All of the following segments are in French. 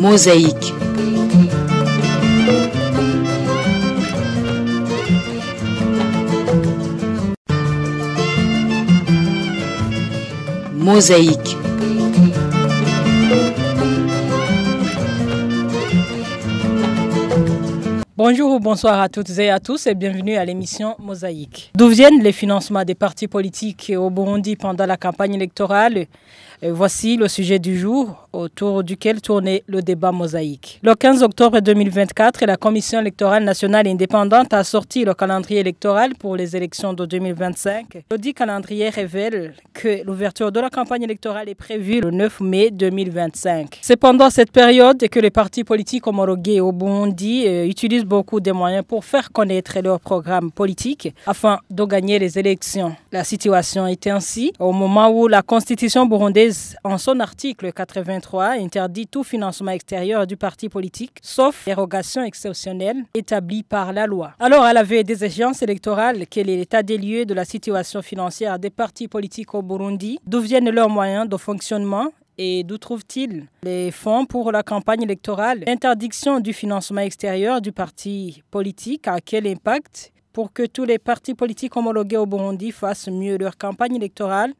Mosaïque. Mosaïque. Bonjour ou bonsoir à toutes et à tous et bienvenue à l'émission Mosaïque. D'où viennent les financements des partis politiques au Burundi pendant la campagne électorale? Voici le sujet du jour autour duquel tournait le débat Mosaïque. Le 15 octobre 2024, la Commission électorale nationale indépendante a sorti le calendrier électoral pour les élections de 2025. Le dit calendrier révèle que l'ouverture de la campagne électorale est prévue le 9 mai 2025. C'est pendant cette période que les partis politiques homologués au Burundi utilisent beaucoup de moyens pour faire connaître leur programme politique afin de gagner les élections. La situation est ainsi au moment où la Constitution burundaise, en son article 83, interdit tout financement extérieur du parti politique, sauf dérogation exceptionnelle établie par la loi. Alors, à la veille des échéances électorales, quel est l'état des lieux de la situation financière des partis politiques au Burundi? D'où viennent leurs moyens de fonctionnement? Et d'où trouvent-ils les fonds pour la campagne électorale? L'interdiction du financement extérieur du parti politique a quel impact pour que tous les partis politiques homologués au Burundi fassent mieux leur campagne électorale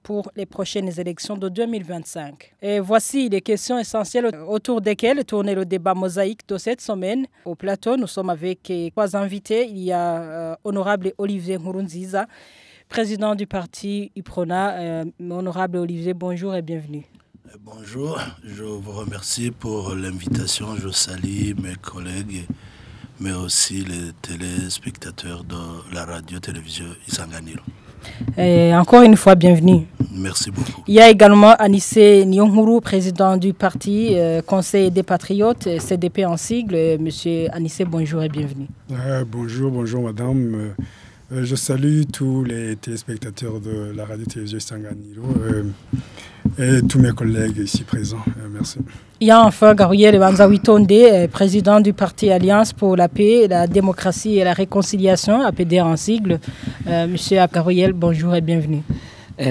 pour les prochaines élections de 2025. Et voici les questions essentielles autour desquelles tournait le débat Mosaïque de cette semaine. Au plateau, nous sommes avec trois invités. Il y a Honorable Olivier Nkurunziza, président du parti UPRONA. Honorable Olivier, bonjour et bienvenue. Bonjour, je vous remercie pour l'invitation. Je salue mes collègues, mais aussi les téléspectateurs de la radio-télévision Isanganiro. Et encore une fois, bienvenue. Merci beaucoup. Il y a également Anissé Niyonkuru, président du parti Conseil des Patriotes, CDP en sigle. Monsieur Anissé, bonjour et bienvenue. Bonjour madame. Je salue tous les téléspectateurs de la radio-télévision Isanganiro et tous mes collègues ici présents. Merci. Il y a enfin Gabriel Banzawitonde, président du parti Alliance pour la paix, la démocratie et la réconciliation, APD en sigle. Monsieur Gabriel, bonjour et bienvenue.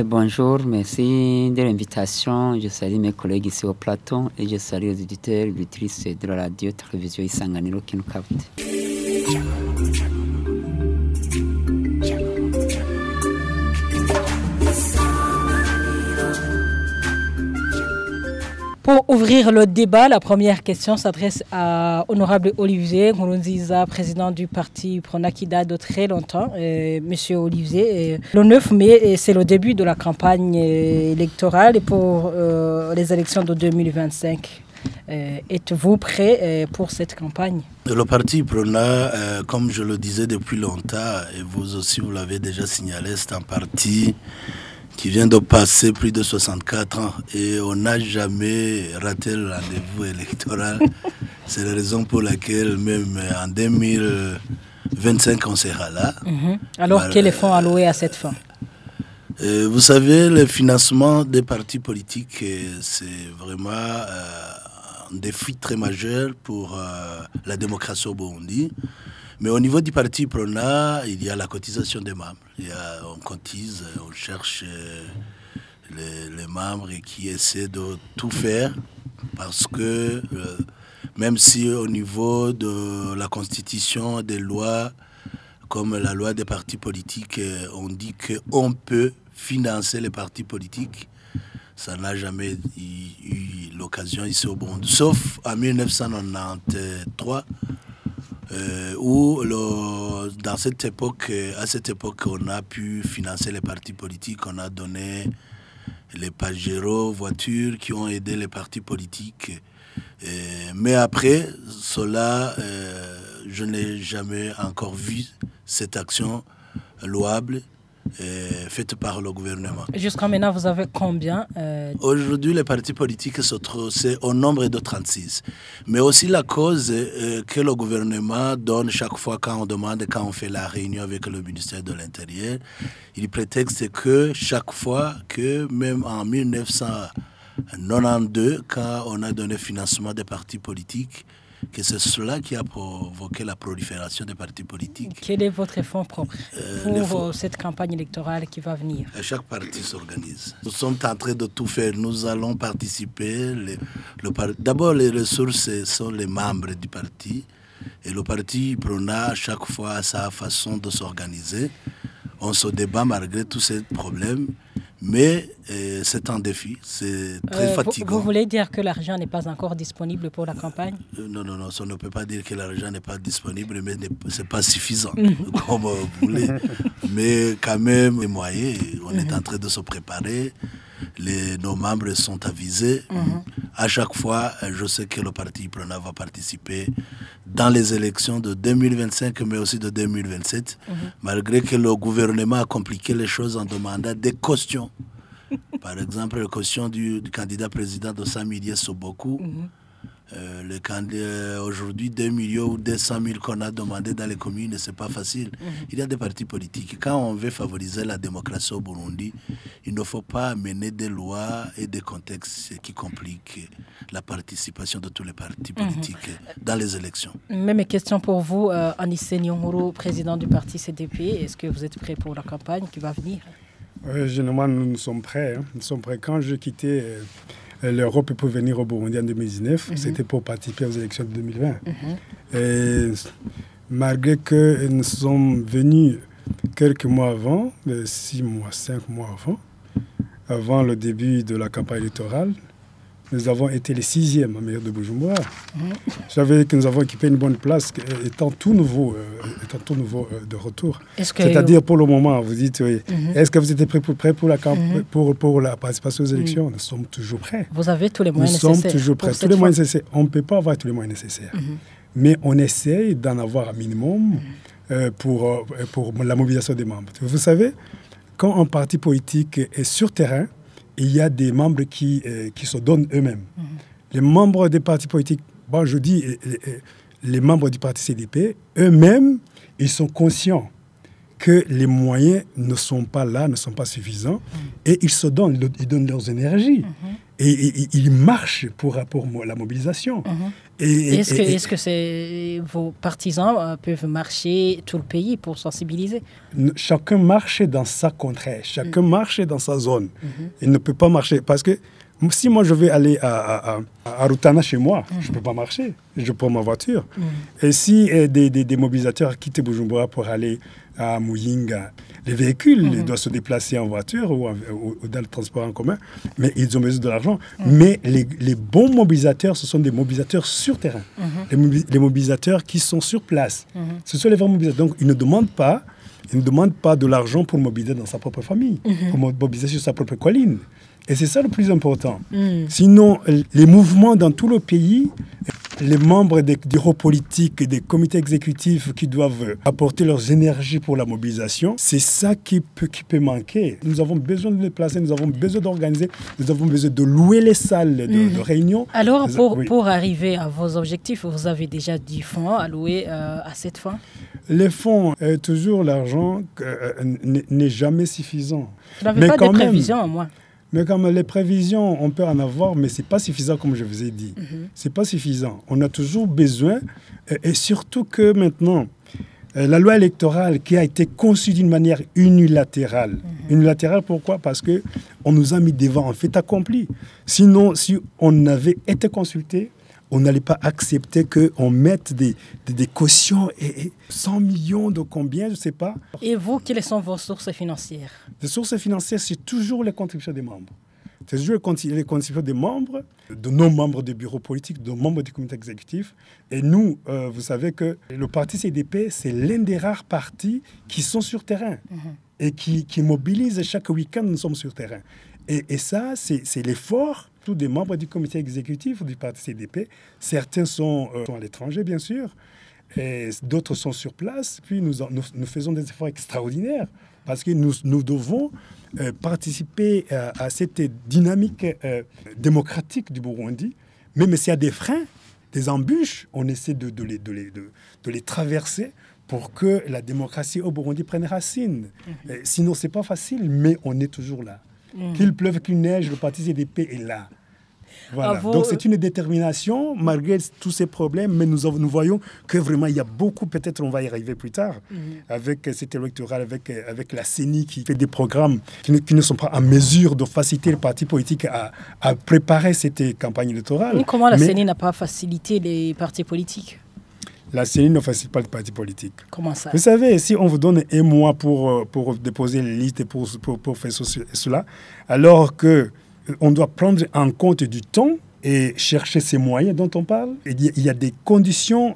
Bonjour, merci de l'invitation. Je salue mes collègues ici au plateau et je salue les auditeurs et auditrices de la radio-télévision Isanganiro qui nous captent. Pour ouvrir le débat, la première question s'adresse à Honorable Olivier Nkurunziza, président du parti UPRONA qui date de très longtemps. Monsieur Olivier, le 9 mai, c'est le début de la campagne électorale pour les élections de 2025. Êtes-vous prêt pour cette campagne? Le parti UPRONA, comme je le disais depuis longtemps, et vous aussi vous l'avez déjà signalé, c'est un parti qui vient de passer plus de 64 ans et on n'a jamais raté le rendez-vous électoral. C'est la raison pour laquelle même en 2025 on sera là. Alors quels fonds alloués à cette fin? Vous savez, le financement des partis politiques, c'est vraiment un défi très majeur pour la démocratie au Burundi. Mais au niveau du parti UPRONA, il y a la cotisation des membres. On cotise, on cherche les membres qui essaient de tout faire parce que même si au niveau de la constitution, des lois, comme la loi des partis politiques, on dit qu'on peut financer les partis politiques, ça n'a jamais eu l'occasion ici au Burundi, sauf en 1993. Où à cette époque, on a pu financer les partis politiques, on a donné les Pajero, voitures qui ont aidé les partis politiques. Mais après cela, je n'ai jamais encore vu cette action louable faite par le gouvernement. Jusqu'à maintenant, vous avez combien Aujourd'hui, les partis politiques c'est au nombre de 36. Mais aussi la cause que le gouvernement donne chaque fois quand on fait la réunion avec le ministère de l'Intérieur, il prétexte que chaque fois que même en 1992, quand on a donné financement des partis politiques, que c'est cela qui a provoqué la prolifération des partis politiques. Quel est votre fonds propre pour cette campagne électorale qui va venir? Chaque parti s'organise. Nous sommes en train de tout faire. Nous allons participer. D'abord, les ressources sont les membres du parti. Et le parti prôna à chaque fois sa façon de s'organiser. On se débat malgré tous ces problèmes. Mais c'est un défi, c'est très fatigant. Vous voulez dire que l'argent n'est pas encore disponible pour la campagne? Non, ça ne peut pas dire que l'argent n'est pas disponible, mais ce n'est pas suffisant, comme vous voulez. Mais quand même, les moyens, on est en train de se préparer. Nos membres sont avisés. À chaque fois, je sais que le parti Prona va participer dans les élections de 2025, mais aussi de 2027, malgré que le gouvernement a compliqué les choses en demandant des cautions. Par exemple, la caution du candidat président de Samidie Soboku. Le candidat aujourd'hui 2 millions ou 200 000 qu'on a demandé dans les communes, c'est pas facile. Il y a des partis politiques. Quand on veut favoriser la démocratie au Burundi, il ne faut pas amener des lois et des contextes qui compliquent la participation de tous les partis politiques dans les élections. Même question pour vous, Anissé Nyongoro, président du parti CDP. Est-ce que vous êtes prêt pour la campagne qui va venir? Généralement, nous sommes prêts. Nous sommes prêts. Quand j'ai quitté l'Europe pour venir au Burundi en 2019, c'était pour participer aux élections de 2020. Et malgré que nous sommes venus quelques mois avant, 6 mois, 5 mois avant le début de la campagne électorale, nous avons été les 6e en mairie de Bujumbura. Je savais que nous avons équipé une bonne place, étant tout nouveau de retour. C'est-à-dire pour le moment, vous dites, oui, est-ce que vous êtes prêt pour la participation aux élections? Nous sommes toujours prêts. Vous avez tous les moyens nécessaires. Nous sommes toujours prêts. Tous les moyens nécessaires. On ne peut pas avoir tous les moyens nécessaires. Mais on essaye d'en avoir un minimum pour la mobilisation des membres. Vous savez, quand un parti politique est sur terrain, il y a des membres qui se donnent eux-mêmes. Les membres des partis politiques, je dis les membres du parti CDP, eux-mêmes, ils sont conscients que les moyens ne sont pas là, ne sont pas suffisants, et ils se donnent, ils donnent leurs énergies. Et ils marchent pour la mobilisation. Est-ce que vos partisans peuvent marcher tout le pays pour sensibiliser? Chacun marche dans sa contrée, chacun marche dans sa zone. Il ne peut pas marcher parce que si moi je vais aller à Rutana chez moi, je ne peux pas marcher, je prends ma voiture. Et si des mobilisateurs quittent Bujumbura pour aller à Muyinga, les véhicules doivent se déplacer en voiture ou dans le transport en commun, mais ils ont besoin de l'argent. Mais les bons mobilisateurs, ce sont des mobilisateurs sur terrain, les mobilisateurs qui sont sur place. Ce sont les vrais mobilisateurs. Donc ils ne demandent pas de l'argent pour mobiliser dans sa propre famille, pour mobiliser sur sa propre colline. Et c'est ça le plus important. Sinon, les mouvements dans tout le pays, les membres des bureaux politiques, des comités exécutifs qui doivent apporter leurs énergies pour la mobilisation, c'est ça qui peut manquer. Nous avons besoin de nous déplacer, nous avons besoin d'organiser, nous avons besoin de louer les salles de réunion. Alors, pour arriver à vos objectifs, vous avez déjà du fonds alloué à cette fin? Les fonds, toujours l'argent n'est jamais suffisant. Vous n'avez pas de prévisions, moi. Mais comme les prévisions, on peut en avoir, mais ce n'est pas suffisant, comme je vous ai dit. Ce n'est pas suffisant. On a toujours besoin, et surtout que maintenant, la loi électorale qui a été conçue d'une manière unilatérale. Unilatérale, pourquoi? Parce qu'on nous a mis devant un fait accompli. Sinon, si on avait été consulté, on n'allait pas accepter qu'on mette des cautions et 100 millions de combien, je ne sais pas. Et vous, quelles sont vos sources financières? Les sources financières, c'est toujours les contributions des membres. C'est toujours les contributions des membres, de nos membres des bureaux politiques, de nos membres du comité exécutif. Et nous, vous savez que le parti CDP, c'est l'un des rares partis qui sont sur terrain et qui mobilisent chaque week-end, nous sommes sur terrain. Et ça, c'est l'effort. Tous des membres du comité exécutif du parti CDP. Certains sont à l'étranger, bien sûr, et d'autres sont sur place. Puis nous faisons des efforts extraordinaires parce que nous devons participer à cette dynamique démocratique du Burundi. Même s'il y a des freins, des embûches, on essaie de les traverser pour que la démocratie au Burundi prenne racine. Sinon, ce n'est pas facile, mais on est toujours là. Qu'il pleuve, qu'il neige, le parti CDP est là. Voilà. Donc c'est une détermination malgré tous ces problèmes, mais nous voyons que vraiment il y a beaucoup, peut-être on va y arriver plus tard, avec cet électoral, avec la CENI qui fait des programmes qui ne sont pas en mesure de faciliter les partis politiques à préparer cette campagne électorale. Mais comment la CENI n'a pas facilité les partis politiques? La CENI ne facilite pas les partis politiques. Comment ça? Vous savez, si on vous donne un mois pour déposer les listes et pour faire cela, alors qu'on doit prendre en compte du temps et chercher ces moyens dont on parle, il y a des conditions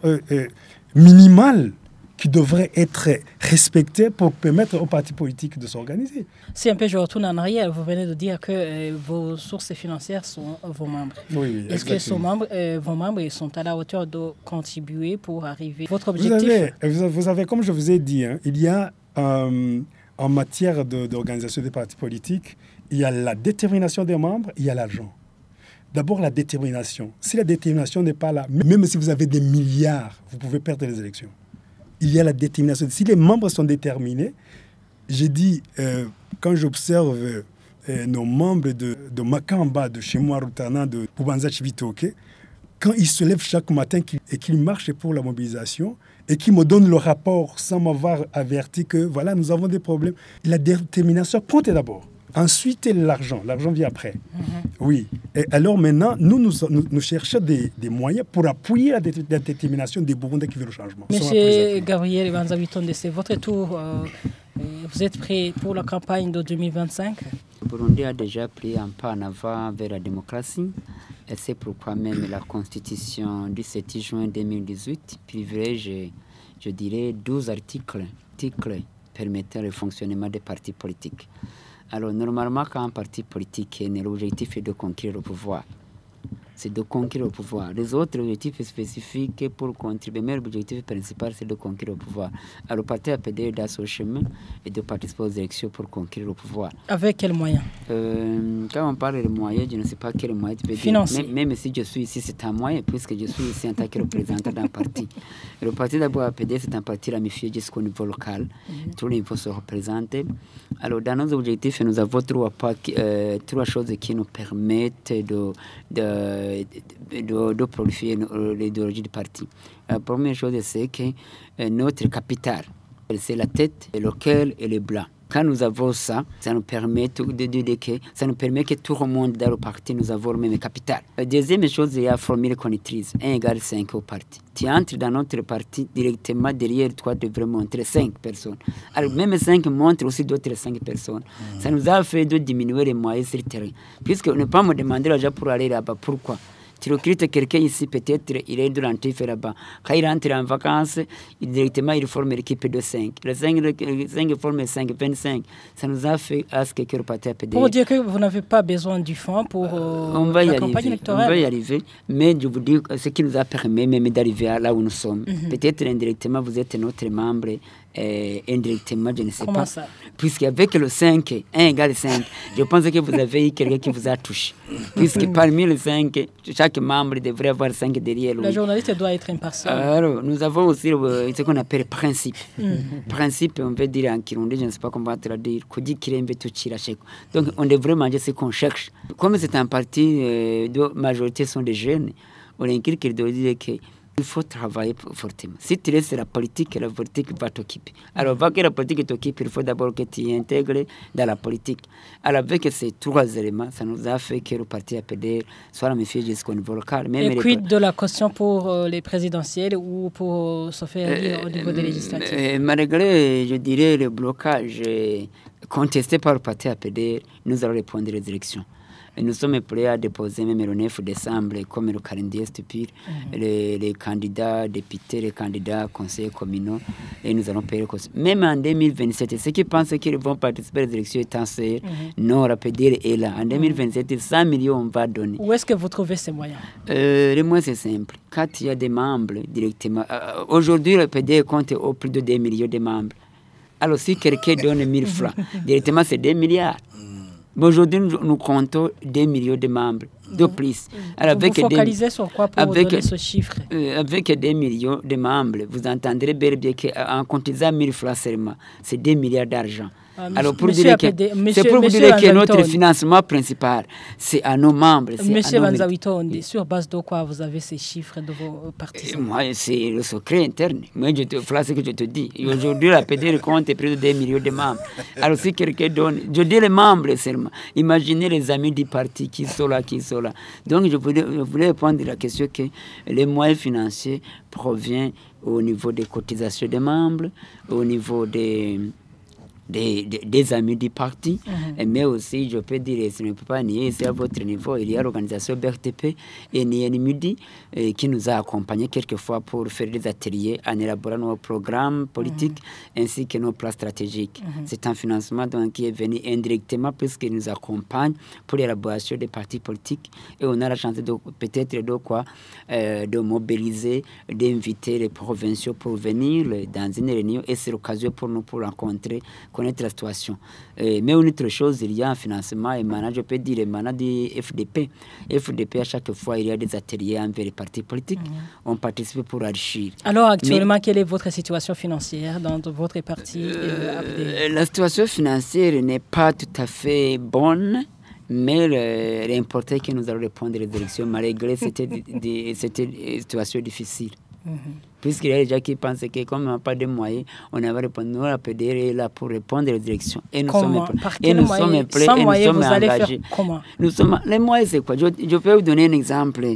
minimales qui devraient être respectées pour permettre aux partis politiques de s'organiser. Si un peu je retourne en arrière, vous venez de dire que vos sources financières sont vos membres. Oui, est-ce que vos membres sont à la hauteur de contribuer pour arriver à votre objectif? Vous avez, comme je vous ai dit, il y a en matière d'organisation des partis politiques, il y a la détermination des membres, il y a l'argent. D'abord, la détermination. Si la détermination n'est pas là, même si vous avez des milliards, vous pouvez perdre les élections. Il y a la détermination. Si les membres sont déterminés, j'ai dit, quand j'observe nos membres de Makamba, de chez moi, Rutana, de Bubanza Chivitoke, quand ils se lèvent chaque matin et qu'ils marchent pour la mobilisation et qu'ils me donnent le rapport sans m'avoir averti que voilà, nous avons des problèmes, la détermination compte d'abord. Ensuite, l'argent. L'argent vient après. Oui. Et alors maintenant, nous cherchons des moyens pour appuyer la détermination des Burundais qui veulent le changement. Monsieur Gabriel Banzabitonde, c'est votre tour. Vous êtes prêt pour la campagne de 2025? Le Burundi a déjà pris un pas en avant vers la démocratie. Et c'est pourquoi même la Constitution du 7 juin 2018 privilège, je dirais, 12 articles permettant le fonctionnement des partis politiques. Alors, normalement, quand un parti politique est né, l'objectif est de conquérir le pouvoir. C'est de conquérir le pouvoir. Les autres objectifs spécifiques pour contribuer, mais l'objectif principal, c'est de conquérir le pouvoir. Alors, le parti APD est dans son chemin et de participer aux élections pour conquérir le pouvoir. Avec quels moyens? Quand on parle de moyens, je ne sais pas quels moyens tu peux dire. Même si je suis ici, c'est un moyen, puisque je suis ici en tant que représentant d'un parti. Et le parti d'abord APD, c'est un parti ramifié jusqu'au niveau local. Tous les niveaux sont représentés. Alors, dans nos objectifs, nous avons trois choses qui nous permettent de prolifier l'idéologie du parti. La première chose, c'est que notre capital, c'est la tête, le cœur et le blanc. Quand nous avons ça, ça nous permet que tout le monde dans le parti, nous avons le même capital. La deuxième chose, il y a la formule qu'on utilise, 1 égale 5 au parti. Tu entres dans notre parti, directement derrière toi, tu devrais montrer 5 personnes. Alors même 5 montrent aussi d'autres 5 personnes. Ça nous a fait de diminuer les moyens sur le terrain. Puisque on ne peut pas me demander l'argent pour aller là-bas. Pourquoi? Tu recrutes quelqu'un ici, peut-être il est de l'entrée là-bas. Quand il rentre en vacances, directement il forme l'équipe de 5. Les 5 forment 5, 25. Ça nous a fait à ce que le parti APD. Pour dire que vous n'avez pas besoin du fonds pour la campagne électorale. On va y arriver, mais je vous dis ce qui nous a permis même d'arriver là où nous sommes. Peut-être indirectement, vous êtes notre membre. Indirectement, je ne sais Comment pas. Ça? Puisqu'avec le 5, 1 égale 5, je pense que vous avez eu quelqu'un qui vous a touché. Puisque parmi les 5, chaque membre devrait avoir 5 derrière lui. La journaliste doit être impartiale. Alors, nous avons aussi ce qu'on appelle principe. Principe, on veut dire en kirundi, je ne sais pas comment te le dire. Donc, on devrait manger ce qu'on cherche. Comme c'est un parti de majorité sont des jeunes, on inquiète qu'il doit dire que il faut travailler fortement. Si tu laisses la politique va t'occuper. Alors, avant que la politique t'occupe, il faut d'abord que tu intègres dans la politique. Alors, avec ces 3 éléments, ça nous a fait que le parti APD soit ramifié jusqu'au niveau local. Même et quid de la caution pour les présidentielles ou pour se faire au niveau des législatives? Malgré, je dirais, le blocage contesté par le parti APD, nous allons répondre aux élections. Et nous sommes prêts à déposer même le 9 décembre, comme le calendrier stupide, les candidats députés, les candidats conseillers communaux, et nous allons payer le cost. Même en 2027, ceux qui pensent qu'ils vont participer aux élections étant sérieux, non, rapidement est là. En 2027, 100 millions on va donner. Où est-ce que vous trouvez ces moyens? Les moyens, c'est simple. Quand il y a des membres directement, aujourd'hui, le PD compte au plus de 2 millions de membres. Alors, si quelqu'un donne 1000 francs, directement, c'est 2 milliards. Aujourd'hui, nous comptons 2 millions de membres, de plus. Alors, vous focalisez sur quoi pour donner ce chiffre? Avec 2 millions de membres, vous entendrez bien qu'en comptant 1000 francs seulement, c'est 2 milliards d'argent. Alors, pour dire que, c'est pour vous dire que notre financement principal, c'est à nos membres. Monsieur Banzawitonde, sur base de quoi vous avez ces chiffres de vos partisans? Moi, c'est le secret interne. Moi, voilà ce que je te dis. Aujourd'hui, la PD compte plus de 2 millions de membres. Alors, si quelqu'un donne, je dis les membres seulement. Imaginez les amis du parti qui sont là. Donc, je voulais répondre à la question que les moyens financiers proviennent au niveau des cotisations des membres, au niveau des amis du parti, mais aussi, je peux dire, je ne peux pas nier, c'est à votre niveau, il y a l'organisation BRTP et NIMUDI qui nous a accompagnés quelquefois pour faire des ateliers en élaborant nos programmes politiques ainsi que nos plans stratégiques. C'est un financement donc, qui est venu indirectement puisqu'il nous accompagne pour l'élaboration des partis politiques et on a la chance de peut-être de mobiliser, d'inviter les provinciaux pour venir dans une réunion et c'est l'occasion pour nous pour rencontrer, connaître la situation. Mais une autre chose, il y a un financement émanant, je peux dire, émanant du FDP. FDP, à chaque fois, il y a des ateliers envers les partis politiques. On participe pour enrichir. Alors, actuellement, quelle est votre situation financière dans votre parti La situation financière n'est pas tout à fait bonne. Mais l'important est que nous allons répondre aux élections malgré cette situation difficile. Puisqu'il y a des gens qui pensent que comme on n'a pas de moyens, on va répondre. Nous, la PDR est là pour répondre aux élections. Et nous sommes prêts. Et nous sommes prêts. Et nous sommes engagés. Les moyens, c'est quoi? Je peux vous donner un exemple.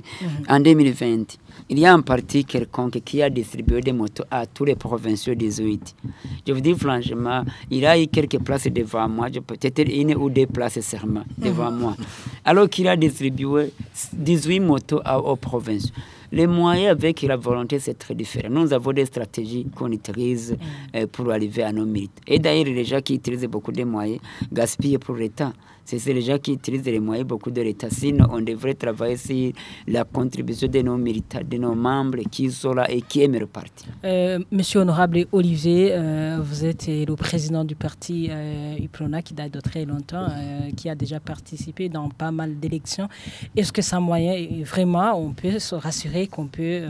En 2020, il y a un parti quelconque qui a distribué des motos à tous les provinciaux 18. Je vous dis franchement, il a eu quelques places devant moi, peut-être une ou deux places seulement devant moi. Alors qu'il a distribué 18 motos aux provinces. Les moyens avec la volonté, c'est très différent. Nous avons des stratégies qu'on utilise pour arriver à nos mérites. Et d'ailleurs, les gens qui utilisent beaucoup de moyens gaspillent pour l'État. C'est les gens qui utilisent les moyens beaucoup de l'État. Sinon, on devrait travailler sur la contribution de nos militants, de nos membres qui sont là et qui aiment le parti. Monsieur Honorable Olivier, vous êtes le président du parti UPRONA qui date de très longtemps, qui a déjà participé dans pas mal d'élections. Est-ce que c'est un moyen, vraiment, on peut se rassurer qu'on peut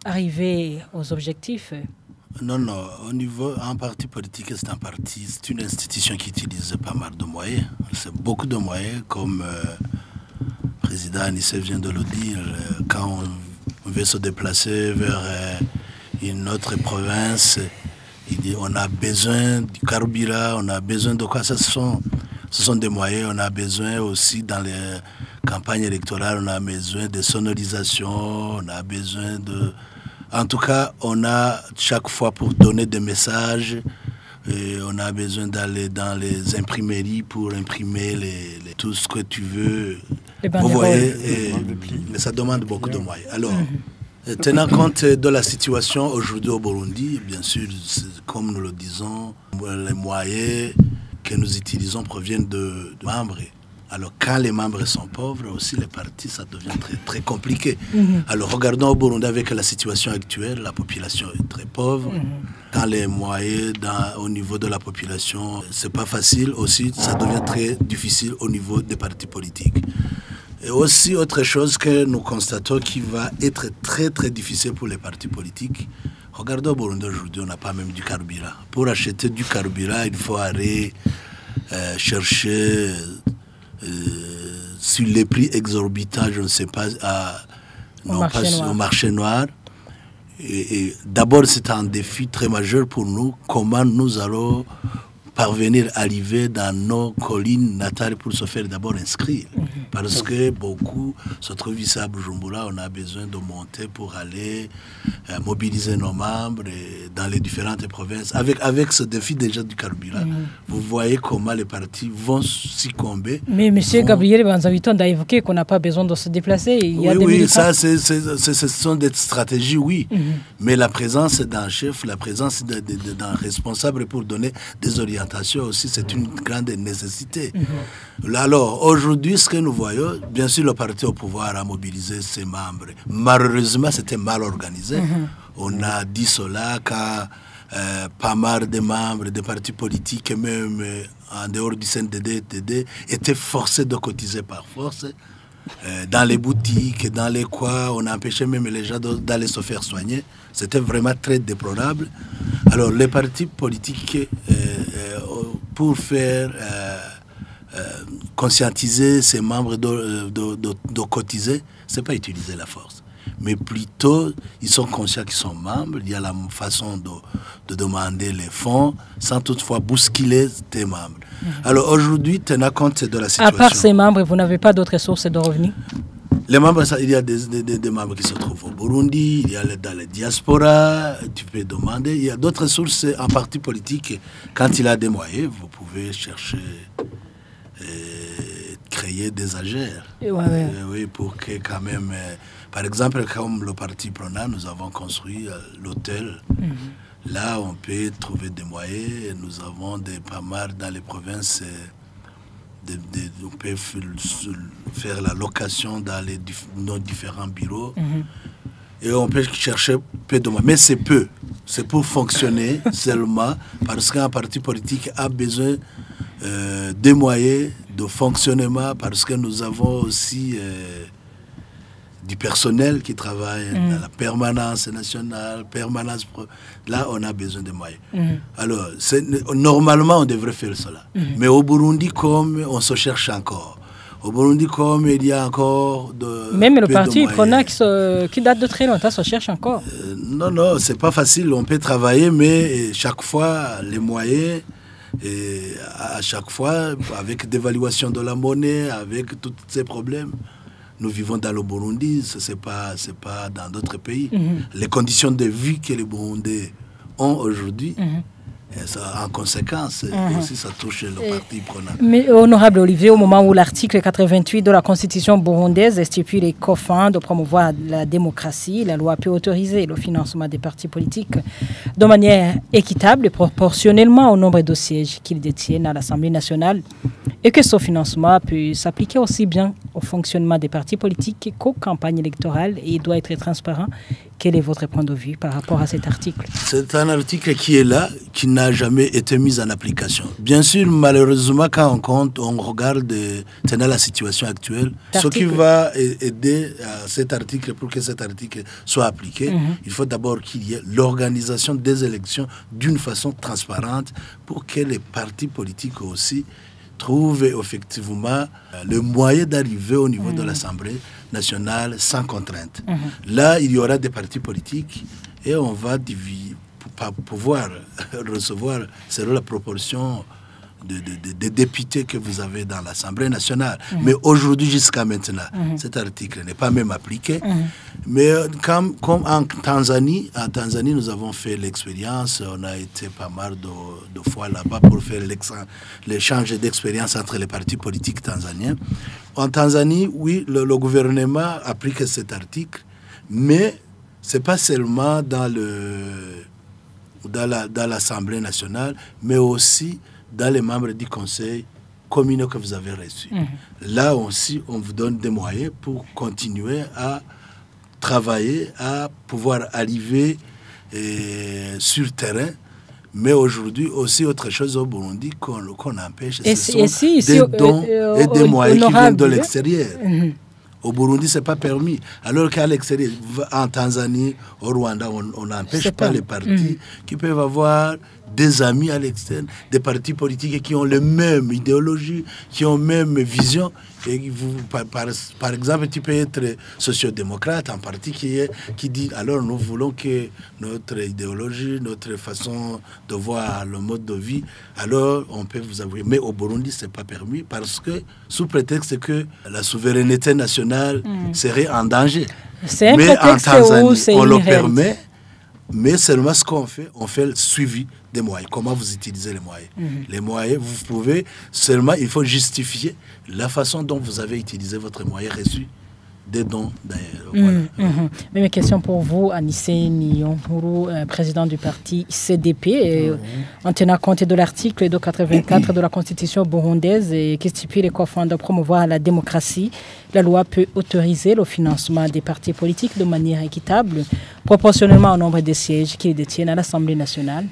arriver aux objectifs? Non, au niveau, un parti politique, c'est une institution qui utilise pas mal de moyens. C'est beaucoup de moyens, comme le président Anissé vient de le dire, quand on veut se déplacer vers une autre province, il dit on a besoin du carburant, on a besoin de quoi? Ce sont des moyens, on a besoin aussi dans les campagnes électorales, on a besoin de sonorisation, on a besoin de... En tout cas, on a chaque fois pour donner des messages, et on a besoin d'aller dans les imprimeries pour imprimer tout ce que tu veux. Vous voyez, mais ça demande beaucoup de moyens. Alors, tenant compte de la situation aujourd'hui au Burundi, bien sûr, comme nous le disons, les moyens que nous utilisons proviennent de membres. Alors, quand les membres sont pauvres, aussi les partis, ça devient très, très compliqué. Alors, regardons au Burundi avec la situation actuelle, la population est très pauvre. Quand les moyens au niveau de la population, c'est pas facile aussi, ça devient très difficile au niveau des partis politiques. Et aussi, autre chose que nous constatons qui va être très, très difficile pour les partis politiques. Regardons au Burundi aujourd'hui, on n'a pas même du carburant. Pour acheter du carburant, il faut aller chercher... sur les prix exorbitants, je ne sais pas, au marché noir. Et d'abord, c'est un défi très majeur pour nous. Comment nous allons parvenir à arriver dans nos collines natales pour se faire d'abord inscrire. Parce que beaucoup se trouvent ici à Bujumbura, on a besoin de monter pour aller mobiliser nos membres dans les différentes provinces. Avec ce défi déjà du carburant, vous voyez comment les partis vont succomber. Mais M. Gabriel Banzawitonde a évoqué qu'on n'a pas besoin de se déplacer. Oui, ça, ce sont des stratégies, oui. Mais la présence d'un chef, la présence d'un responsable pour donner des orientations aussi, c'est une grande nécessité. Alors, aujourd'hui, ce que nous voyons, bien sûr, le parti au pouvoir a mobilisé ses membres. Malheureusement, c'était mal organisé. On a dit cela quand pas mal de membres des partis politiques, même en dehors du CNDD, étaient forcés de cotiser par force. Dans les boutiques, dans les coins, on empêchait même les gens d'aller se faire soigner. C'était vraiment très déplorable. Alors les partis politiques, pour faire conscientiser ses membres de cotiser, c'est pas utiliser la force. Mais plutôt, ils sont conscients qu'ils sont membres. Il y a la façon de demander les fonds sans toutefois bousculer tes membres. Alors aujourd'hui, tenant compte de la situation. À part ces membres, vous n'avez pas d'autres sources de revenus? Les membres, il y a des membres qui se trouvent au Burundi, il y a dans la diaspora, tu peux demander. Il y a d'autres sources en parti politique. Quand il a des moyens, vous pouvez chercher, créer des agères. Oui, pour que quand même... par exemple, comme le parti Prona, nous avons construit l'hôtel. Là, on peut trouver des moyens. Nous avons pas mal dans les provinces. On peut faire la location dans nos différents bureaux. Et on peut chercher peu de moyens. Mais c'est peu. C'est pour fonctionner seulement parce qu'un parti politique a besoin des moyens de fonctionnement parce que nous avons aussi... du personnel qui travaille dans la permanence nationale, là on a besoin de moyens. Alors, normalement on devrait faire cela. Mais au Burundi, comme on se cherche encore, au Burundi, comme il y a encore même le parti Prona qui date de très longtemps se cherche encore. Non, c'est pas facile, on peut travailler, mais chaque fois les moyens... Et à chaque fois, avec dévaluation de la monnaie, avec tous ces problèmes, nous vivons dans le Burundi, ce n'est pas dans d'autres pays. Les conditions de vie que les Burundais ont aujourd'hui, en conséquence, aussi ça touche le parti Prona. Mais honorable Olivier, au moment où l'article 88 de la Constitution burundaise stipule les COFAN de promouvoir la démocratie, la loi peut autoriser le financement des partis politiques de manière équitable et proportionnellement au nombre de sièges qu'ils détiennent à l'Assemblée nationale et que ce financement peut s'appliquer aussi bien au fonctionnement des partis politiques qu'aux campagnes électorales et il doit être transparent. Quel est votre point de vue par rapport à cet article? C'est un article qui est là, qui n'a jamais été mis en application. Bien sûr, malheureusement, quand on regarde la situation actuelle, ce qui va aider à cet article pour que cet article soit appliqué, il faut d'abord qu'il y ait l'organisation des élections d'une façon transparente pour que les partis politiques aussi trouvent effectivement le moyen d'arriver au niveau de l'Assemblée nationale sans contrainte. Là, il y aura des partis politiques et on va pouvoir recevoir, selon la proportion de députés que vous avez dans l'Assemblée nationale. Mais aujourd'hui, jusqu'à maintenant, cet article n'est pas même appliqué. Mais comme en Tanzanie, nous avons fait l'expérience, on a été pas mal de fois là-bas pour faire l'échange d'expérience entre les partis politiques tanzaniens. En Tanzanie, oui, le gouvernement applique cet article, mais ce n'est pas seulement dans l'Assemblée nationale, mais aussi dans les membres du conseil communal que vous avez reçu. Là aussi, on vous donne des moyens pour continuer à travailler, à pouvoir arriver sur terrain. Mais aujourd'hui, aussi autre chose au Burundi qu'on empêche, ce sont des dons et des moyens qui viennent de l'extérieur. Au Burundi, ce n'est pas permis. Alors qu'à l'extérieur, en Tanzanie, au Rwanda, on n'empêche pas les partis qui peuvent avoir des amis à l'extérieur, des partis politiques qui ont les mêmes idéologies, qui ont la même vision. Et par exemple, tu peux être sociodémocrate, un parti qui dit alors nous voulons que notre idéologie, notre façon de voir le mode de vie, alors on peut vous avouer. Mais au Burundi, ce n'est pas permis parce que, sous prétexte que la souveraineté nationale serait en danger. Mais en Tanzanie, on le permet. Mais seulement ce qu'on fait, on fait le suivi des moyens. Comment vous utilisez les moyens. Les moyens, vous pouvez seulement, il faut justifier la façon dont vous avez utilisé votre moyen reçu des dons d'ailleurs. Mais mes questions pour vous, Anissé Niyonkuru, président du parti CDP, en tenant compte de l'article 284 de la Constitution burundaise qui stipule les COFAN de promouvoir la démocratie, la loi peut autoriser le financement des partis politiques de manière équitable, proportionnellement au nombre de sièges qu'ils détiennent à l'Assemblée nationale.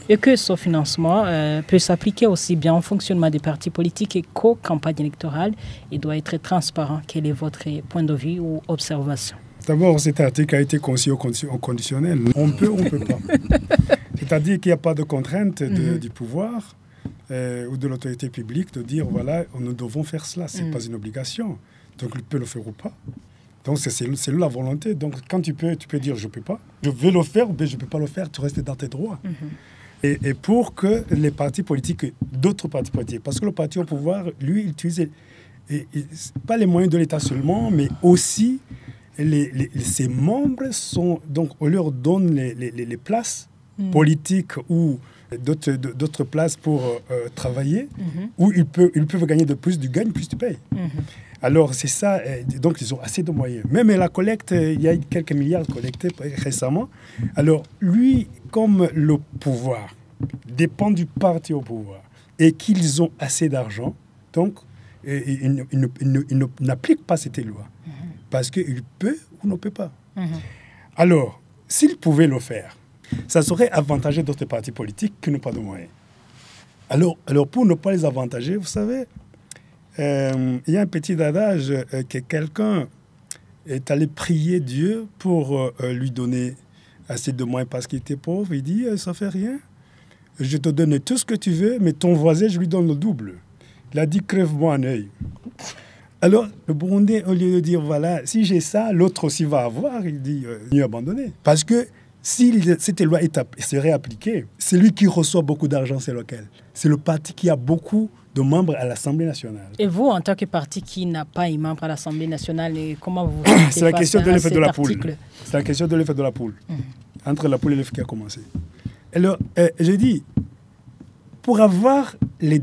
Et que ce financement peut s'appliquer aussi bien au fonctionnement des partis politiques qu'aux campagnes électorales et doit être transparent. Quel est votre point de vue ou observation? D'abord, cet article a été conçu au conditionnel. On peut pas. C'est-à-dire qu'il n'y a pas de contrainte du pouvoir ou de l'autorité publique de dire, voilà, nous devons faire cela. Ce n'est pas une obligation. Donc, il peut le faire ou pas. Donc, c'est la volonté. Donc, quand tu peux dire, je ne peux pas. Je veux le faire ou bien je ne peux pas le faire. Tu restes dans tes droits. Et pour que les partis politiques, d'autres partis politiques, parce que le parti au pouvoir, lui, il utilise pas les moyens de l'État seulement, mais aussi ses membres sont, donc on leur donne les places politiques ou d'autres places pour travailler, où ils peuvent gagner de plus, plus tu payes. Alors c'est ça, donc ils ont assez de moyens. Même la collecte, il y a quelques milliards collectés récemment. Alors lui, comme le pouvoir dépend du parti au pouvoir et qu'ils ont assez d'argent, donc ils n'appliquent pas cette loi. Parce qu'il peut ou ne peut pas. Alors, s'il pouvait le faire, ça serait avantageux d'autres partis politiques qui n'ont pas de moyens. Alors, pour ne pas les avantager, vous savez, il y a un petit adage que quelqu'un est allé prier Dieu pour lui donner assez de moyens parce qu'il était pauvre. Il dit, ça fait rien. Je te donne tout ce que tu veux, mais ton voisin, je lui donne le double. Il a dit, crève-moi un œil. Alors, le Burundais, au lieu de dire, voilà, si j'ai ça, l'autre aussi va avoir, il dit, mieux abandonner. Parce que si cette loi serait appliquée, celui qui reçoit beaucoup d'argent, c'est lequel? C'est le parti qui a beaucoup de membres à l'Assemblée nationale. Et vous, en tant que parti qui n'a pas un membre à l'Assemblée nationale, comment vous c'est la question de l'effet de la poule. Article? C'est la question de l'effet de la poule. Entre la poule et l'œuf qui a commencé. Alors, je dis, pour avoir des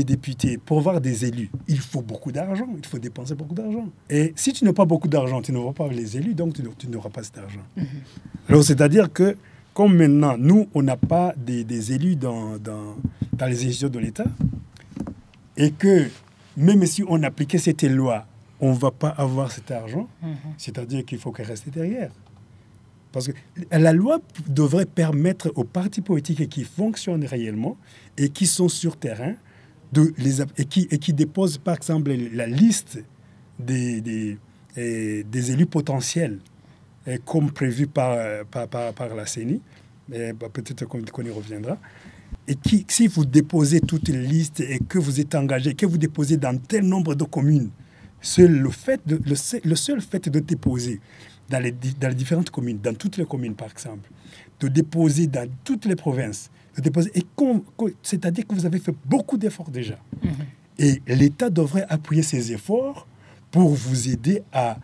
députés, pour avoir des élus, il faut beaucoup d'argent, il faut dépenser beaucoup d'argent. Et si tu n'as pas beaucoup d'argent, tu n'auras pas les élus, donc tu n'auras pas cet argent. Alors, c'est-à-dire que, comme maintenant, nous, on n'a pas des élus dans les institutions de l'État, et que même si on appliquait cette loi, on ne va pas avoir cet argent, c'est-à-dire qu'il faut qu'elle reste derrière. Parce que la loi devrait permettre aux partis politiques qui fonctionnent réellement et qui sont sur terrain et qui déposent, par exemple, la liste des élus potentiels, comme prévu par la CENI, peut-être qu'on y reviendra. Et si vous déposez toute une liste et que vous êtes engagé, que vous déposez dans tel nombre de communes, le seul fait de déposer dans les différentes communes, dans toutes les communes par exemple, de déposer dans toutes les provinces, c'est-à-dire que vous avez fait beaucoup d'efforts déjà. Et l'État devrait appuyer ces efforts pour vous aider à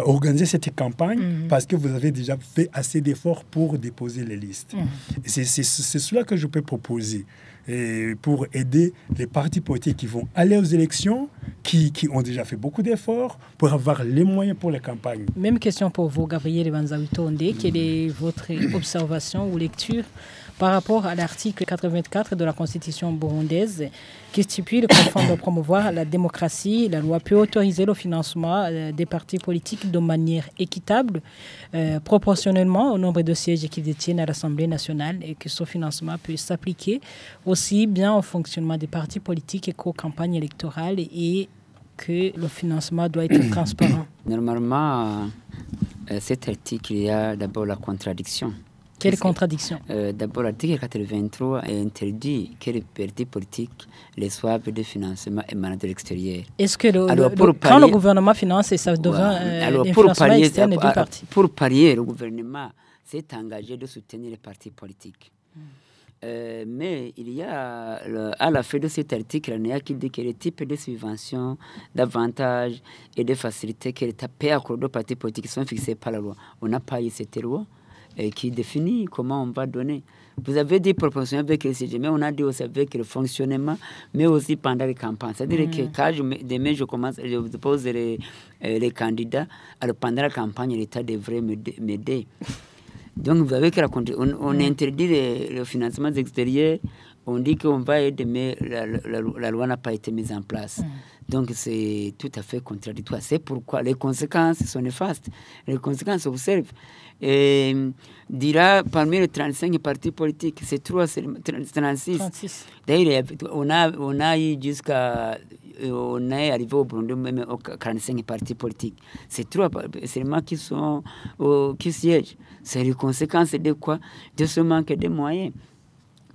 organiser cette campagne parce que vous avez déjà fait assez d'efforts pour déposer les listes. C'est cela que je peux proposer pour aider les partis politiques qui vont aller aux élections, qui ont déjà fait beaucoup d'efforts pour avoir les moyens pour les campagnes. Même question pour vous, Gabriel Banzawitonde. Quelle est votre observation ou lecture par rapport à l'article 84 de la Constitution burundaise qui stipule qu'afin de promouvoir la démocratie, la loi peut autoriser le financement des partis politiques de manière équitable, proportionnellement au nombre de sièges qu'ils détiennent à l'Assemblée nationale et que ce financement peut s'appliquer aussi bien au fonctionnement des partis politiques qu'aux campagnes électorales et que le financement doit être transparent. Normalement, cet article, il y a d'abord la contradiction. Quelle contradiction? D'abord, l'article 83 interdit que les partis politiques reçoivent des financements émanant de l'extérieur. Est-ce que quand le gouvernement finance, ça devient un financement externe des partis? Pour parier, le gouvernement s'est engagé de soutenir les partis politiques. Mais il y a, à la fin de cet article, il y a qui dit que les types de subventions, d'avantages et de facilités que l'État peut accorder aux partis politiques sont fixés par la loi. On n'a pas eu cette loi qui définit comment on va donner. Vous avez dit proportion avec le CG, mais on a dit aussi avec le fonctionnement, mais aussi pendant les campagnes. C'est-à-dire que quand demain je dépose les candidats, alors pendant la campagne, l'État devrait m'aider. Donc vous avez que on interdit le financement extérieur, on dit qu'on va aider, mais la loi n'a pas été mise en place. Donc c'est tout à fait contradictoire. C'est pourquoi les conséquences sont néfastes. Les conséquences s'observent. Et dira parmi les 35 partis politiques, c'est 36. D'ailleurs, on a eu jusqu'à... On est arrivé au Burundi même aux 45 partis politiques. C'est 3 seulement qui siègent. C'est les conséquences de quoi? De ce manque de moyens.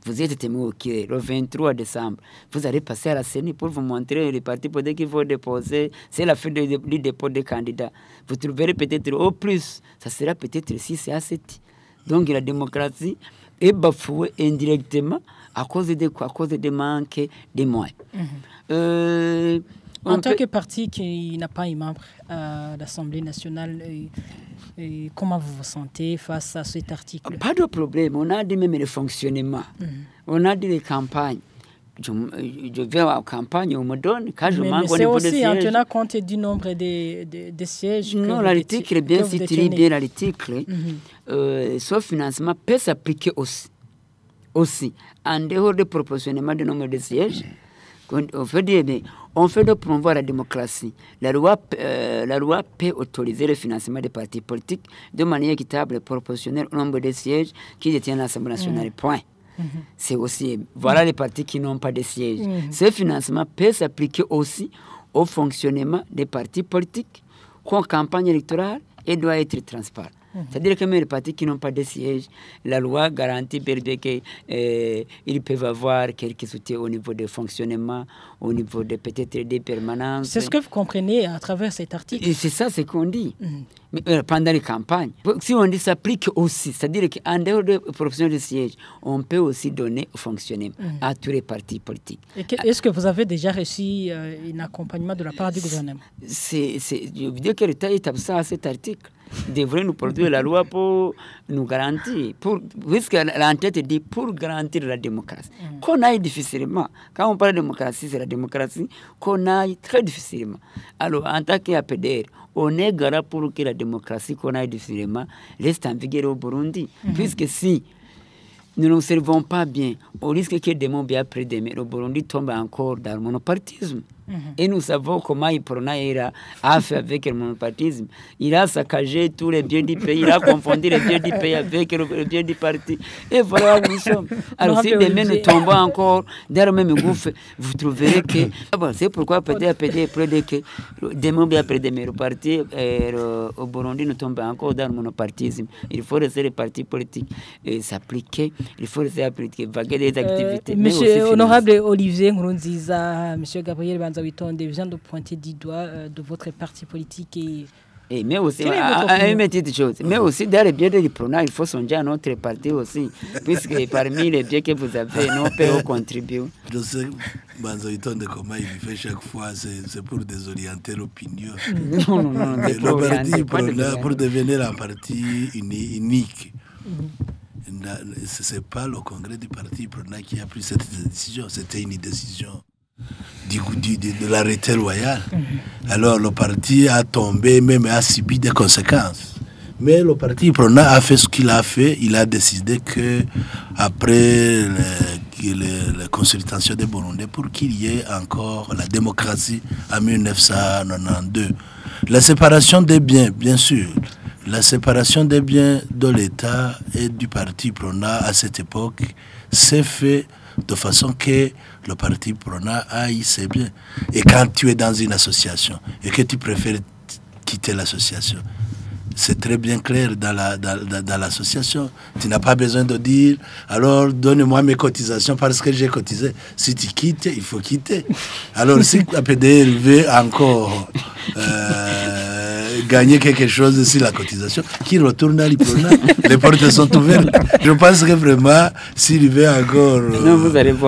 Vous êtes témoin au Kiré, le 23 décembre. Vous allez passer à la CENI pour vous montrer les partis politiques qu'il faut déposer. C'est la fin du dépôt des candidats. Vous trouverez peut-être au plus, ça sera peut-être 6 à 7. Donc la démocratie est bafouée indirectement à cause de quoi? À cause des manques de moyens. En tant que parti qui n'a pas un membre à l'Assemblée nationale, comment vous vous sentez face à cet article? Pas de problème. On a dit même le fonctionnement. On a dit les campagnes. Je vais à la campagne, on me donne. Quand je manque, c'est aussi en tenant compte du nombre de sièges. Non, l'article est bien situé, bien l'article. Ce financement peut s'appliquer aussi. En dehors du proportionnement du nombre de sièges, on fait de promouvoir la démocratie. La loi peut autoriser le financement des partis politiques de manière équitable et proportionnelle au nombre de sièges qui détiennent l'Assemblée nationale. Point. C'est aussi, voilà les partis qui n'ont pas de sièges. Ce financement peut s'appliquer aussi au fonctionnement des partis politiques qu'en campagne électorale et doit être transparent. C'est-à-dire que même les partis qui n'ont pas de siège, la loi garantit qu'ils peuvent avoir quelques soutiens au niveau de fonctionnement, au niveau de peut-être des permanences. C'est ce que vous comprenez à travers cet article. Et c'est ça ce qu'on dit. Mais pendant les campagnes, si on dit ça s'applique aussi, c'est-à-dire qu'en dehors de profession de siège, on peut aussi donner au fonctionnement à tous les partis politiques. Est-ce que vous avez déjà reçu un accompagnement de la part du gouvernement? Je veux dire que l'État est absent à cet article. Devrait nous produire la loi pour nous garantir, puisque l'entête dit pour garantir la démocratie. Qu'on aille difficilement. Quand on parle de démocratie, c'est la démocratie qu'on aille très difficilement. Alors, en tant qu'APDR, on est garant pour que la démocratie qu'on aille difficilement reste en vigueur au Burundi. Puisque si nous ne servons pas bien, on risque que demain, bien après-demain, le Burundi tombe encore dans le monopartisme. Et nous savons comment Iprona a fait avec le monopartisme. Il a saccagé tous les biens du pays, il a confondu les biens du pays avec le bien du parti. Et voilà où nous sommes. Alors si demain nous tombons encore dans le même gouffre, vous trouverez que... c'est pourquoi peut-être que demain bien après-demain, le parti au Burundi nous tombe encore dans le monopartisme. Il faut laisser les partis politiques s'appliquer, il faut laisser appliquer, vaguer des activités. Monsieur Honorable Olivier Nkurunziza, Monsieur Gabriel Banza Witonde vient de pointer du doigt de votre parti politique mais aussi, une petite chose, mais aussi dans les biens de l'IPRONA, il faut songer à notre parti aussi, puisque parmi les biens que vous avez, nous pouvons contribuer. Je sais, Banza Witonde, comment il fait chaque fois, c'est pour désorienter l'opinion. Non, le parti IPRONA, pour devenir un parti unique, ce n'est pas le congrès du parti IPRONA qui a pris cette décision, c'était une décision de l'arrêté royal. Alors le parti a tombé, même a subi des conséquences. Mais le parti IPRONA a fait ce qu'il a fait. Il a décidé que après les consultations des Burundais, pour qu'il y ait encore la démocratie en 1992. La séparation des biens, bien sûr. La séparation des biens de l'État et du parti IPRONA à cette époque s'est fait de façon que le parti IPRONA aille ses biens. Et quand tu es dans une association et que tu préfères quitter l'association, c'est très bien clair dans l'association. Tu n'as pas besoin de dire, alors donne-moi mes cotisations parce que j'ai cotisé. Si tu quittes, il faut quitter. Alors si la PDR veut encore gagner quelque chose sur la cotisation, qui retourne à l'IPRONA. Les portes sont ouvertes. Je pense que vraiment, s'il veut encore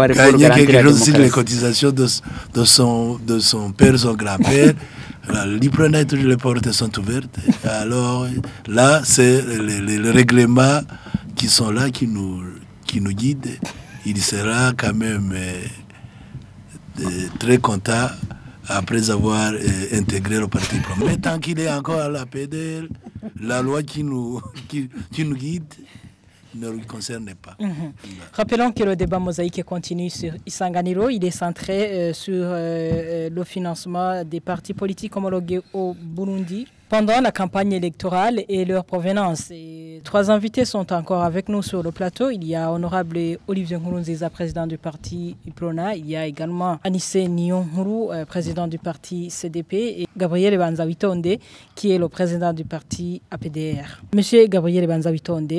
gagner quelque chose sur les cotisations de son père, son grand-père, l'IPRONA, toutes les portes sont ouvertes. Alors là, c'est les règlements qui sont là, qui nous guident. Il sera quand même très content après avoir intégré le parti IPRONA. Mais tant qu'il est encore à la PDL, la loi qui nous guide, ne le concerne pas. Rappelons que le débat mosaïque continue sur Isanganiro. Il est centré sur le financement des partis politiques homologués au Burundi pendant la campagne électorale et leur provenance. Et 3 invités sont encore avec nous sur le plateau. Il y a honorable Olivier Nkurunziza, président du parti Iprona. Il y a également Anissé Niyonkuru, président du parti CDP, et Gabriel Banzawitonde, qui est le président du parti APDR. Monsieur Gabriel Banzawitonde,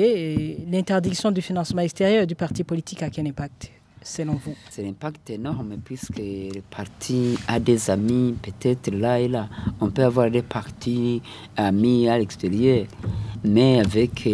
l'interdiction du financement extérieur du parti politique a quel impact selon vous? C'est un impact énorme puisque le parti a des amis, peut-être là et là. On peut avoir des partis amis à l'extérieur, mais avec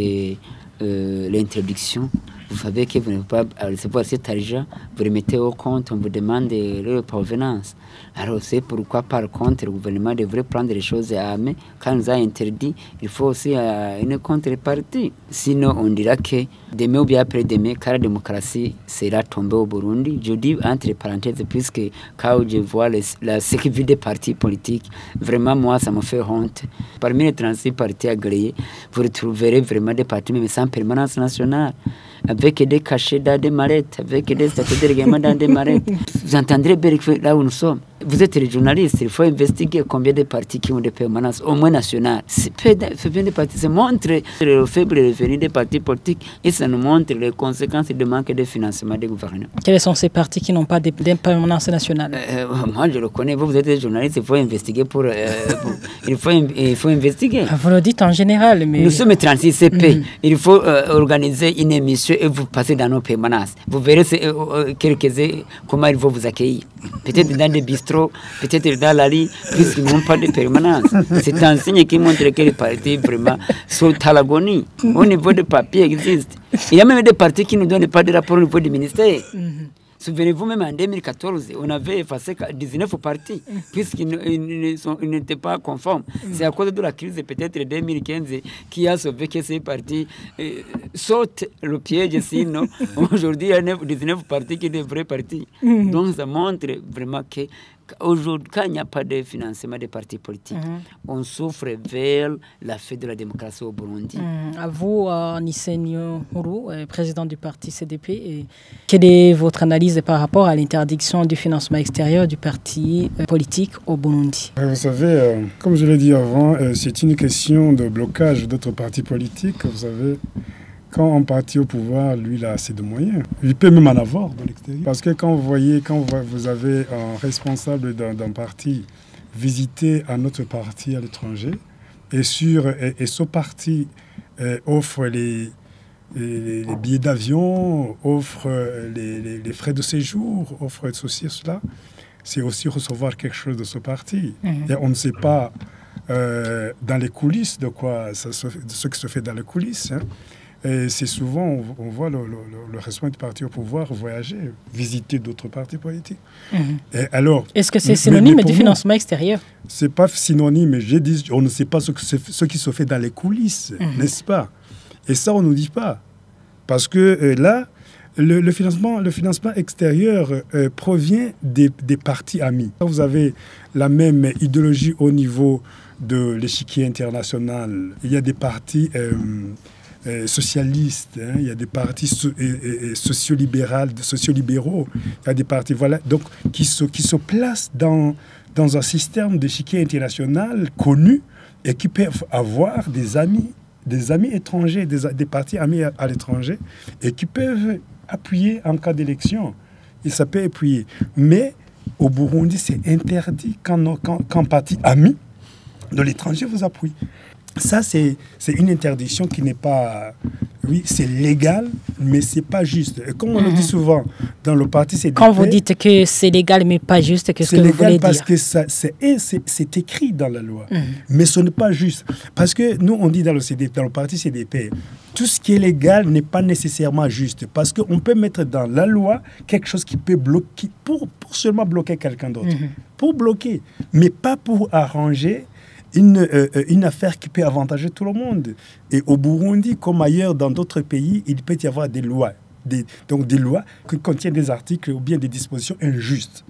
l'introduction, vous savez que vous ne pouvez pas recevoir cet argent, vous le mettez au compte, on vous demande leur provenance. Alors c'est pourquoi par contre le gouvernement devrait prendre les choses à main. Quand on nous a interdit, il faut aussi une contrepartie. Sinon on dira que demain ou bien après-demain, quand la démocratie sera tombée au Burundi, je dis entre parenthèses, puisque quand je vois la sécurité des partis politiques, vraiment moi ça me fait honte. Parmi les 36 partis agréés, vous retrouverez vraiment des partis même sans permanence nationale, avec des cachets dans des mallettes, avec des statuts de règlement dans des mallettes. Vous entendrez bien là où nous sommes. Vous êtes les journalistes, il faut investiguer combien de partis qui ont des permanences, au moins nationales. C'est bien des partis, ça montre le faible revenu des partis politiques et ça nous montre les conséquences du manque de financement des gouvernements. Quels sont ces partis qui n'ont pas de permanence nationale? Moi je le connais, vous êtes des journalistes, il faut investiguer il faut investiguer. Vous le dites en général, mais... Nous sommes 36 CP, il faut organiser une émission et vous passez dans nos permanences. Vous verrez comment ils vont vous accueillir. Peut-être dans des bistrots, peut-être dans la lit, puisqu'ils n'ont pas de permanence. C'est un signe qui montre que les partis vraiment sont à l'agonie. Au niveau des papiers existent. Il y a même des partis qui ne donnent pas de rapport au niveau du ministère. Souvenez-vous, même en 2014, on avait effacé 19 partis, puisqu'ils n'étaient pas conformes. C'est à cause de la crise, peut-être 2015, qui a sauvé que ces partis sautent le piège. Sinon, aujourd'hui, il y a 19 partis qui sont des vrais partis. Donc, ça montre vraiment que aujourd'hui, quand il n'y a pas de financement des partis politiques, on souffre vers la fin de la démocratie au Burundi. À vous, Anissé Niyonkuru, président du parti CDP, quelle est votre analyse par rapport à l'interdiction du financement extérieur du parti politique au Burundi? Vous savez, comme je l'ai dit avant, c'est une question de blocage d'autres partis politiques. Vous savez, quand un parti au pouvoir, lui, il a assez de moyens. Il peut même en avoir de l'extérieur. Parce que quand vous avez un responsable d'un parti visiter un autre parti à l'étranger, et ce parti offre les billets d'avion, offre les frais de séjour, offre ceci et cela, c'est aussi recevoir quelque chose de ce parti. Et on ne sait pas dans les coulisses de ce qui se fait dans les coulisses. Et c'est souvent, on voit le responsable du parti au pouvoir voyager, visiter d'autres partis politiques. Et alors, est-ce que c'est synonyme du financement extérieur? Ce n'est pas synonyme, mais j'ai dit, on ne sait pas ce qui se fait dans les coulisses, n'est-ce pas? Et ça, on ne nous dit pas. Parce que là, le financement extérieur provient des partis amis. Vous avez la même idéologie au niveau de l'échiquier international. Il y a des partis... socialistes, il y a des partis sociolibéraux, il y a des partis donc, qui se placent dans un système d'échiquier international connu et qui peuvent avoir des amis étrangers, des partis amis à l'étranger et qui peuvent appuyer en cas d'élection. Et ça peut appuyer. Mais au Burundi, c'est interdit quand parti ami de l'étranger vous appuie. Ça, c'est une interdiction qui n'est pas... Oui, c'est légal, mais ce n'est pas juste. Et comme on le dit souvent, dans le parti CDP... Quand vous dites que c'est légal, mais pas juste, qu'est-ce que vous voulez dire? C'est légal parce que c'est écrit dans la loi. Mais ce n'est pas juste. Parce que nous, on dit dans le parti CDP, tout ce qui est légal n'est pas nécessairement juste. Parce qu'on peut mettre dans la loi quelque chose qui peut bloquer, pour seulement bloquer quelqu'un d'autre. Pour bloquer, mais pas pour arranger... Une affaire qui peut avantager tout le monde. Et au Burundi, comme ailleurs dans d'autres pays, il peut y avoir des lois. donc des lois qui contiennent des articles ou bien des dispositions injustes.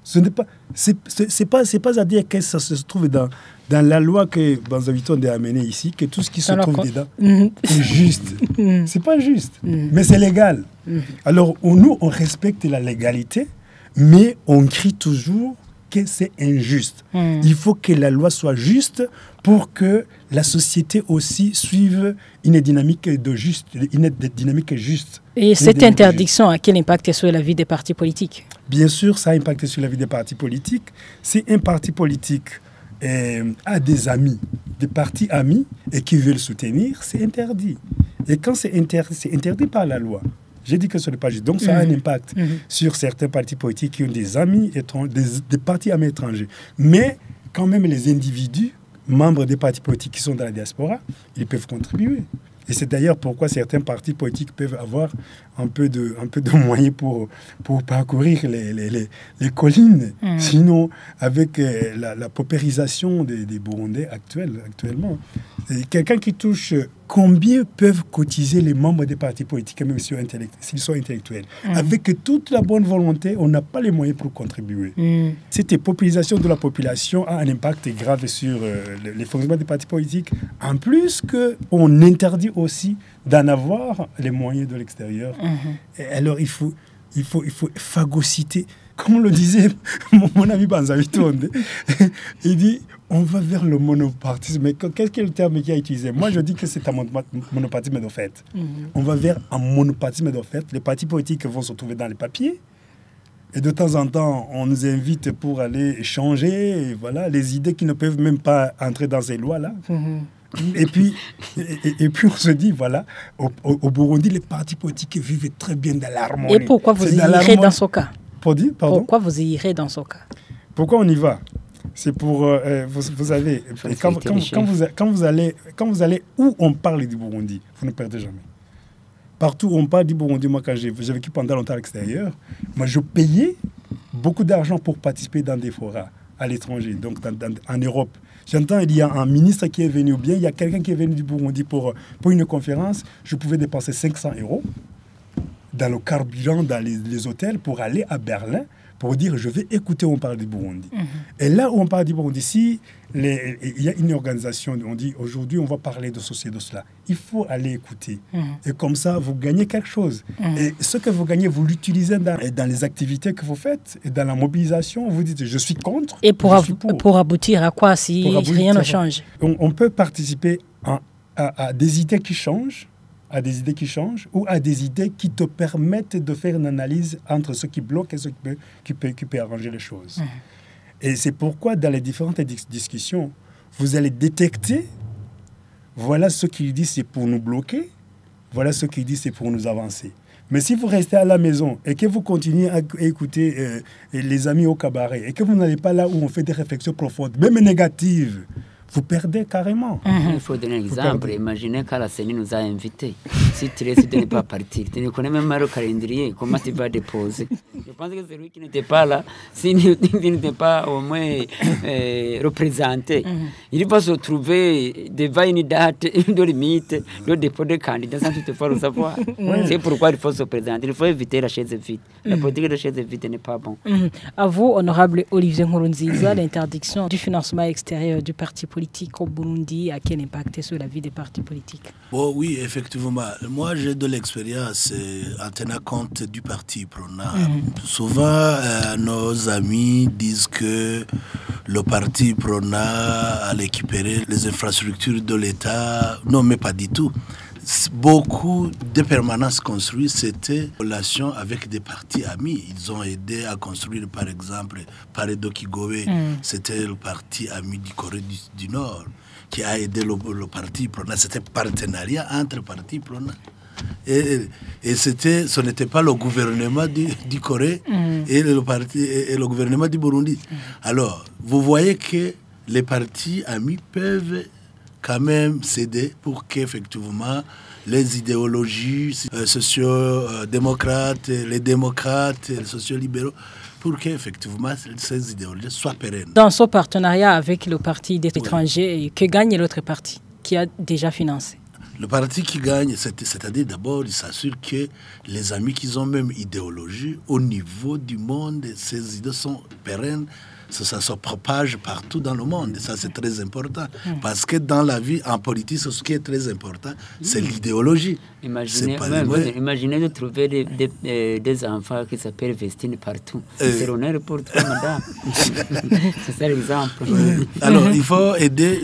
Ce n'est pas, c'est pas à dire que ça se trouve dans la loi que Banzaviton a amenée ici, que tout ce qui se trouve dedans est juste. C'est pas juste, mais c'est légal. Alors, nous, on respecte la légalité, mais on crie toujours que c'est injuste. Il faut que la loi soit juste pour que la société aussi suive une dynamique juste. Et cette interdiction a quel impact sur la vie des partis politiques? Bien sûr, ça a impacté sur la vie des partis politiques. Si un parti politique a des amis, des partis amis, et qui veulent soutenir, c'est interdit. Et quand c'est interdit par la loi. J'ai dit que ce n'est pas juste. Donc, ça a un impact sur certains partis politiques qui ont des amis, des partis amis étrangers. Mais, quand même, les individus, membres des partis politiques qui sont dans la diaspora, ils peuvent contribuer. Et c'est d'ailleurs pourquoi certains partis politiques peuvent avoir un peu de moyens pour parcourir les collines. Sinon, avec la paupérisation des Burundais actuellement, quelqu'un qui touche combien peuvent cotiser les membres des partis politiques, même s'ils sont intellectuels. Avec toute la bonne volonté, on n'a pas les moyens pour contribuer. Cette paupérisation de la population a un impact grave sur les fonctionnements des partis politiques. En plus qu'on interdit aussi d'en avoir les moyens de l'extérieur. Et alors, il faut phagocyter. Comme le disait mon ami Banzavitonde, il dit on va vers le monopartisme. Mais quel est le terme qu'il a utilisé? Moi, je dis que c'est un monopartisme de fait. On va vers un monopartisme de fait. Les partis politiques vont se trouver dans les papiers. Et de temps en temps, on nous invite pour aller changer les idées qui ne peuvent même pas entrer dans ces lois-là. Et puis, on se dit, au Burundi, les partis politiques vivent très bien dans l'harmonie. Et pourquoi vous irez dans ce cas? Pourquoi vous irez dans ce cas? Pourquoi on y va? C'est pour, vous savez, quand vous allez où on parle du Burundi, vous ne perdez jamais. Partout où on parle du Burundi, moi, quand j'ai vécu pendant longtemps à l'extérieur, moi, je payais beaucoup d'argent pour participer dans des forats à l'étranger, donc en Europe. J'entends, il y a un ministre qui est venu, ou bien il y a quelqu'un qui est venu du Burundi pour une conférence. Je pouvais dépenser 500 € dans le carburant, dans les hôtels, pour aller à Berlin, pour dire je vais écouter où on parle du Burundi. Et là où on parle du Burundi, si il y a une organisation, on dit aujourd'hui on va parler de ceci et de cela, il faut aller écouter. Et comme ça, vous gagnez quelque chose. Et ce que vous gagnez, vous l'utilisez dans les activités que vous faites, et dans la mobilisation, vous dites je suis contre, et pour aboutir à quoi si rien ne change? On peut participer à des idées qui changent, ou à des idées qui te permettent de faire une analyse entre ce qui bloque et ce qui peut arranger les choses. Et c'est pourquoi dans les différentes discussions, vous allez détecter, voilà ce qu'il dit c'est pour nous bloquer, voilà ce qu'il dit c'est pour nous avancer. Mais si vous restez à la maison et que vous continuez à écouter les amis au cabaret et que vous n'allez pas là où on fait des réflexions profondes, même négatives, vous perdez carrément. Il faut donner un exemple. Imaginez quand la CENI nous a invités. Si tu restes de ne pas partir, tu ne connais même pas le calendrier, comment tu vas déposer? Je pense que celui qui n'était pas là, s'il n'était pas au moins représenté, il va se trouver devant une date, une limite, le dépôt de candidats sans toutefois le savoir. C'est pourquoi il faut se présenter. Il faut éviter la chaise vide. La politique de chaise vide n'est pas bon. À vous, honorable Olivier Nkurunziza, l'interdiction du financement extérieur du parti politique au Burundi a quel impact sur la vie des partis politiques? Oui, effectivement. Moi, j'ai de l'expérience en tenant compte du parti Prona. Souvent, nos amis disent que le parti Prona a récupéré les infrastructures de l'État. Non, mais pas du tout. Beaucoup de permanences construites, c'était en relation avec des partis amis. Ils ont aidé à construire, par exemple, Paredo Kigowe, c'était le parti ami du Corée du Nord, qui a aidé le parti Prona. C'était partenariat entre partis Prona. Et ce n'était pas le gouvernement du Corée et le gouvernement du Burundi. Alors, vous voyez que les partis amis peuvent quand même céder pour qu'effectivement les idéologies socio-démocrates, les démocrates, les socio-libéraux, pour qu'effectivement ces idéologies soient pérennes. Dans ce partenariat avec le parti des étrangers, que gagne l'autre parti qui a déjà financé? Le parti qui gagne, c'est-à-dire d'abord, il s'assure que les amis qui ont même idéologie au niveau du monde, ces idées sont pérennes, ça se propage partout dans le monde. Ça, c'est très important. Parce que dans la vie, en politique, ce qui est très important, c'est l'idéologie. Imaginez de trouver des enfants qui s'appellent Vestine partout. C'est l'honneur pour toi, madame. C'est ça l'exemple. Alors, il faut aider,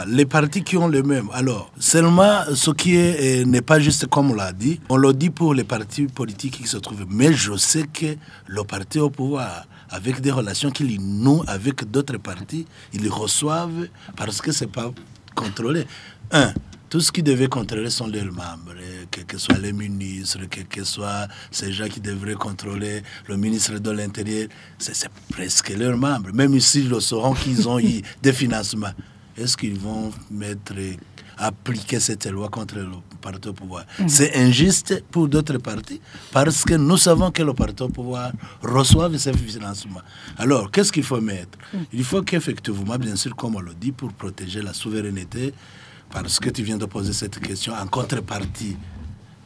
les partis qui ont le même. Alors, seulement ce qui n'est pas juste comme on l'a dit, on le dit pour les partis politiques qui se trouvent. Mais je sais que le parti au pouvoir, avec des relations qu'ils nouent avec d'autres partis, ils reçoivent parce que ce n'est pas contrôlé. Tout ce qui devait contrôler sont leurs membres, que ce soit les ministres, que ce soit ces gens qui devraient contrôler le ministre de l'Intérieur, c'est presque leurs membres. Même s'ils le sauront qu'ils ont eu des financements, est-ce qu'ils vont appliquer cette loi contre le parti au pouvoir? C'est injuste pour d'autres partis parce que nous savons que le parti au pouvoir reçoit ces financements. Alors, qu'est-ce qu'il faut mettre? Il faut qu'effectivement, bien sûr, comme on le dit, pour protéger la souveraineté, parce que tu viens de poser cette question, en contrepartie,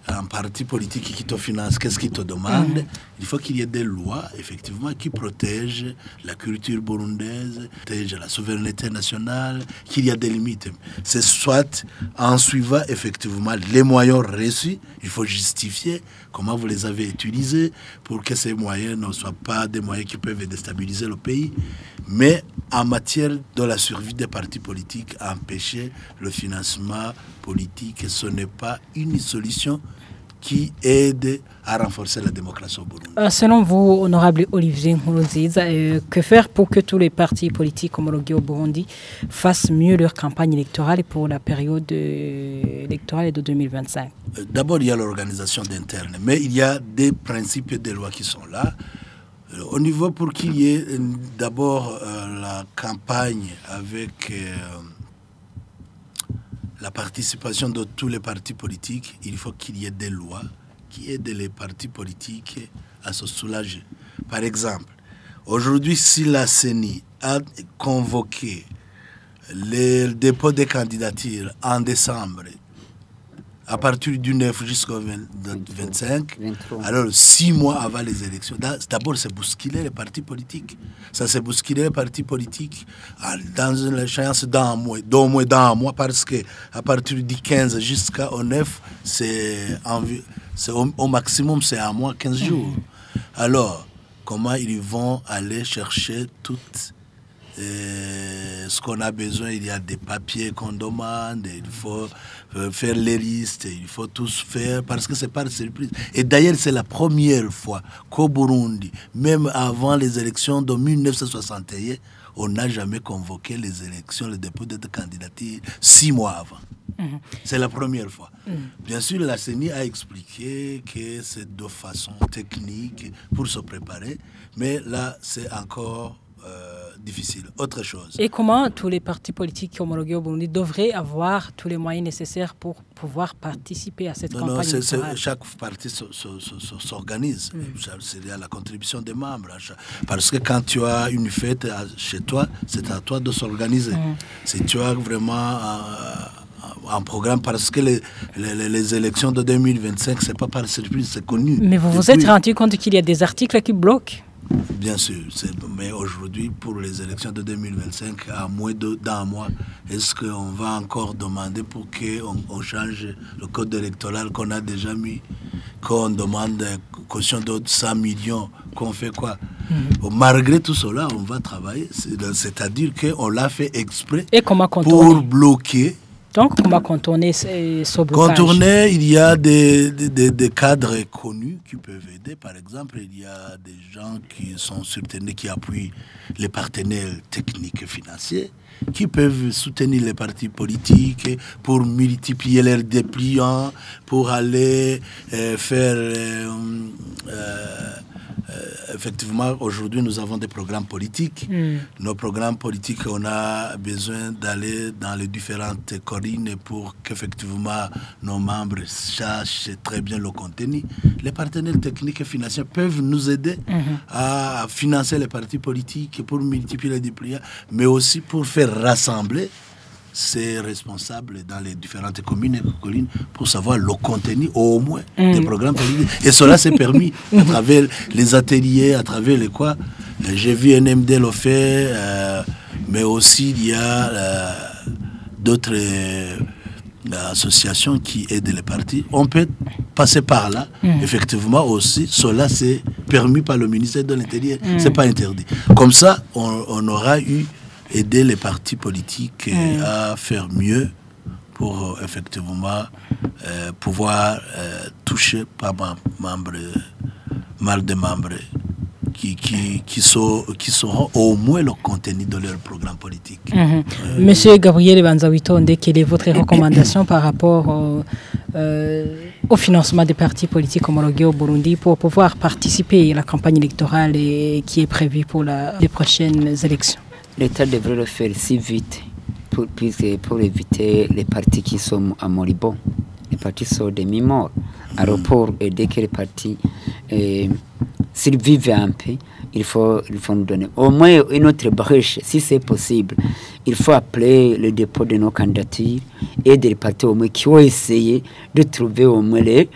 un parti politique qui te finance, qu'est-ce qu'il te demande? Il faut qu'il y ait des lois, effectivement, qui protègent la culture burundaise, protègent la souveraineté nationale, qu'il y a des limites. C'est soit en suivant, effectivement, les moyens reçus, il faut justifier comment vous les avez utilisés pour que ces moyens ne soient pas des moyens qui peuvent déstabiliser le pays. Mais en matière de la survie des partis politiques, empêcher le financement politique, ce n'est pas une solution qui aide à renforcer la démocratie au Burundi. Selon vous, honorable Olivier Nkurunziza, que faire pour que tous les partis politiques homologués au Burundi fassent mieux leur campagne électorale pour la période électorale de 2025? D'abord, il y a l'organisation d'interne, mais il y a des principes et des lois qui sont là. Au niveau pour qu'il y ait d'abord la campagne avec la participation de tous les partis politiques, il faut qu'il y ait des lois qui aident les partis politiques à se soulager. Par exemple, aujourd'hui, si la CENI a convoqué le dépôt des candidatures en décembre, à partir du 9 jusqu'au 25, alors 6 mois avant les élections, d'abord c'est bousculer les partis politiques. Ça c'est bousculer les partis politiques dans une échéance d'au moins d'un mois, parce qu'à partir du 15 jusqu'au 9, au maximum c'est un mois, 15 jours. Alors, comment ils vont aller chercher toutes ce qu'on a besoin? Il y a des papiers qu'on demande, il faut faire les listes, il faut tous faire, parce que c'est pas de surprise. Et d'ailleurs, c'est la première fois qu'au Burundi, même avant les élections de 1961, on n'a jamais convoqué les élections, le dépôt de candidature 6 mois avant. C'est la première fois. Bien sûr, la CENI a expliqué que c'est de façon technique pour se préparer, mais là, c'est encore difficile. Autre chose. Et comment tous les partis politiques homologués au Burundi devraient avoir tous les moyens nécessaires pour pouvoir participer à cette campagne électorale? Chaque parti s'organise. C'est la contribution des membres. Parce que quand tu as une fête chez toi, c'est à toi de s'organiser. Si tu as vraiment un programme, parce que les élections de 2025, c'est pas par surprise, c'est connu. Mais vous vous êtes rendu compte qu'il y a des articles qui bloquent? Bien sûr, mais aujourd'hui, pour les élections de 2025, à moins d'un mois, est-ce qu'on va encore demander pour qu'on change le code électoral qu'on a déjà mis, qu'on demande une caution de 100 millions, qu'on fait quoi? Malgré tout cela, on va travailler, c'est-à-dire qu'on l'a fait exprès pour bloquer. Donc, comment contourner ce blocage? Contourner, il y a des cadres connus qui peuvent aider. Par exemple, il y a des gens qui sont soutenus, qui appuient les partenaires techniques et financiers, qui peuvent soutenir les partis politiques pour multiplier leurs dépliants, pour aller faire... effectivement, aujourd'hui, nous avons des programmes politiques. Nos programmes politiques, on a besoin d'aller dans les différentes collines pour qu'effectivement nos membres sachent très bien le contenu. Les partenaires techniques et financiers peuvent nous aider à financer les partis politiques pour multiplier les dépliants, mais aussi pour faire rassembler ses responsables dans les différentes communes et collines pour savoir le contenu au moins des programmes politiques. Et cela s'est permis à travers les ateliers, à travers les quoi. J'ai vu NMD le faire, mais aussi il y a d'autres associations qui aident les partis. On peut passer par là. Effectivement aussi, cela c'est permis par le ministère de l'Intérieur. C'est pas interdit. Comme ça, on aura aider les partis politiques à faire mieux pour effectivement pouvoir toucher par mal de membres qui sauront au moins le contenu de leur programme politique. Monsieur Gabriel Banzawitonde, quelle est votre recommandation par rapport au financement des partis politiques homologués au Burundi pour pouvoir participer à la campagne électorale qui est prévue pour les prochaines élections? L'État devrait le faire si vite pour éviter les partis qui sont à moribond. Les partis sont demi-morts. Alors pour aider que les partis survivent un peu, il faut nous donner au moins une autre brèche, si c'est possible. Il faut appeler le dépôt de nos candidatures et des partis au moins qui ont essayé de trouver au moins les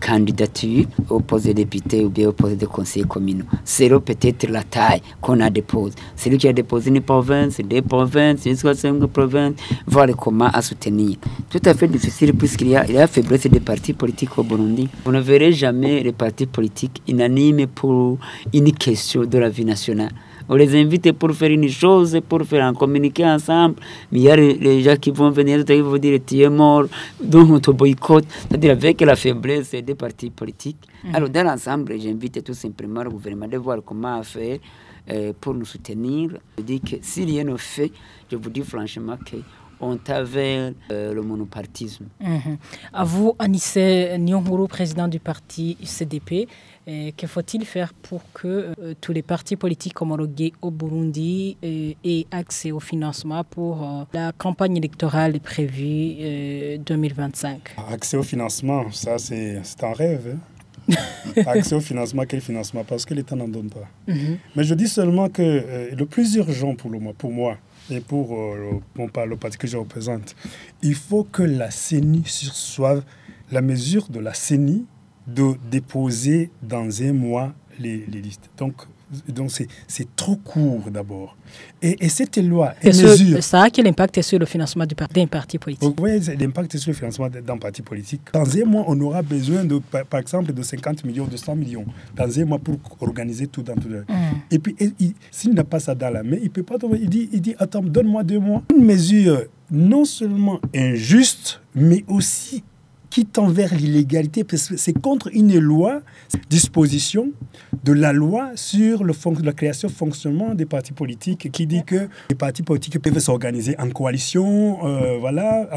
candidatures au poste de député ou bien au poste de conseiller communal. C'est peut-être la taille qu'on a déposé. Celui qui a déposé une province, deux provinces, jusqu'à 5 provinces, voir comment à soutenir. Tout à fait difficile puisqu'il y a la faiblesse des partis politiques au Burundi. Vous ne verrez jamais les partis politiques unanimes pour une question de la vie nationale. On les invite pour faire une chose, pour faire un communiqué ensemble. Mais il y a les gens qui vont venir, qui vont dire tu es mort, donc on te boycotte. C'est-à-dire avec la faiblesse des partis politiques. Alors dans l'ensemble, j'invite tout simplement le gouvernement de voir comment faire pour nous soutenir. Je dis que s'il y a un fait, je vous dis franchement que on travers le monopartisme. À vous, Anissé Nyonguru, président du parti CDP, que faut-il faire pour que tous les partis politiques homologués au Burundi aient accès au financement pour la campagne électorale prévue 2025? Accès au financement, ça c'est un rêve. Accès au financement, quel financement? Parce que l'État n'en donne pas. Mais je dis seulement que le plus urgent pour moi, et pour le parti que je représente, il faut que la CENI soit la mesure de la CENI de déposer dans un mois les listes. Donc c'est trop court d'abord. Et cette loi mesure... Ça a quel impact sur le financement d'un parti politique? Vous voyez l'impact sur le financement d'un parti politique. Dans un mois, on aura besoin, par exemple, de 50 millions, de 100 millions. Dans un mois pour organiser tout dans tout. Et puis, s'il n'a pas ça dans la main, il ne peut pas trouver. Il dit, attends, donne-moi 2 mois. Une mesure non seulement injuste, mais aussi qui tend vers l'illégalité, parce que c'est contre une loi, disposition de la loi sur la création et fonctionnement des partis politiques, qui dit que les partis politiques peuvent s'organiser en coalition,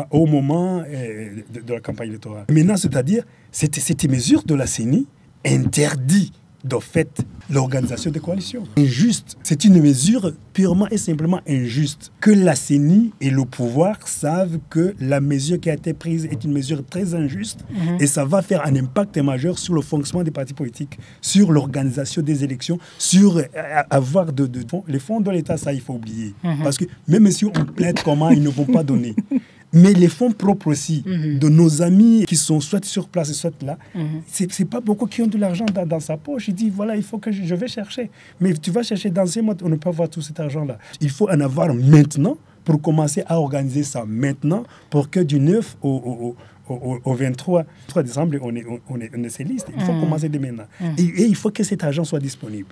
au moment de la campagne électorale. Maintenant, c'est-à-dire, cette mesure de la CENI interdit de fait l'organisation des coalitions. Injuste. C'est une mesure purement et simplement injuste. Que la CENI et le pouvoir savent que la mesure qui a été prise est une mesure très injuste et ça va faire un impact majeur sur le fonctionnement des partis politiques, sur l'organisation des élections, sur avoir les fonds de l'État, ça il faut oublier. Parce que même si on plaide comment, ils ne vont pas donner. Mais les fonds propres aussi de nos amis qui sont soit sur place, soit là, c'est pas beaucoup qui ont de l'argent dans sa poche. Il dit, voilà, il faut que je vais chercher. Mais tu vas chercher dans un mois, on ne peut pas avoir tout cet argent-là. Il faut en avoir maintenant pour commencer à organiser ça maintenant pour que du 9 au 23 décembre, on ait ces listes. Il faut commencer dès maintenant. Et il faut que cet argent soit disponible.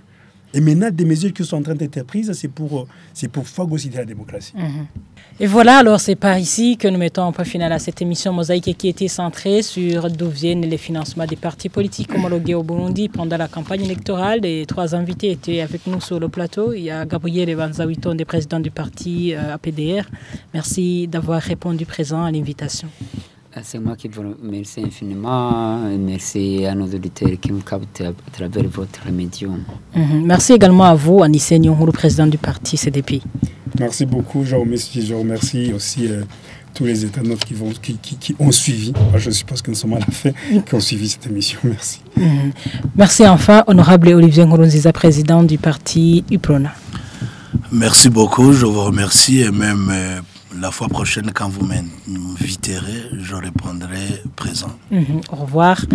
Et maintenant, des mesures qui sont en train d'être prises, c'est pour phagocyter la démocratie. Et voilà, alors c'est par ici que nous mettons un point final à cette émission Mosaïque qui était centrée sur d'où viennent les financements des partis politiques homologués au Burundi pendant la campagne électorale. Les 3 invités étaient avec nous sur le plateau. Il y a Gabriel Banzawitonde, président du parti APDR. Merci d'avoir répondu présent à l'invitation. C'est moi qui vous remercie infiniment. Merci à nos auditeurs qui nous captent à travers votre médium. Merci également à vous, Anissé Nyonguru, président du parti CDP. Merci beaucoup. Je remercie aussi tous les internautes qui ont suivi. Je suppose que nous sommes à la fin, qui ont suivi cette émission. Merci. Merci enfin, honorable Olivier Nkurunziza, président du parti UPRONA. Merci beaucoup. Je vous remercie et même... la fois prochaine, quand vous m'inviterez, je répondrai présent. Au revoir.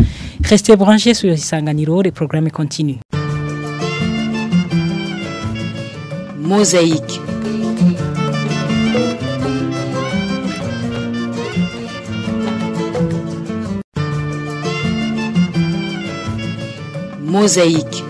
Restez branchés sur Isanganiro, les programmes continuent. Mosaïque. Mosaïque.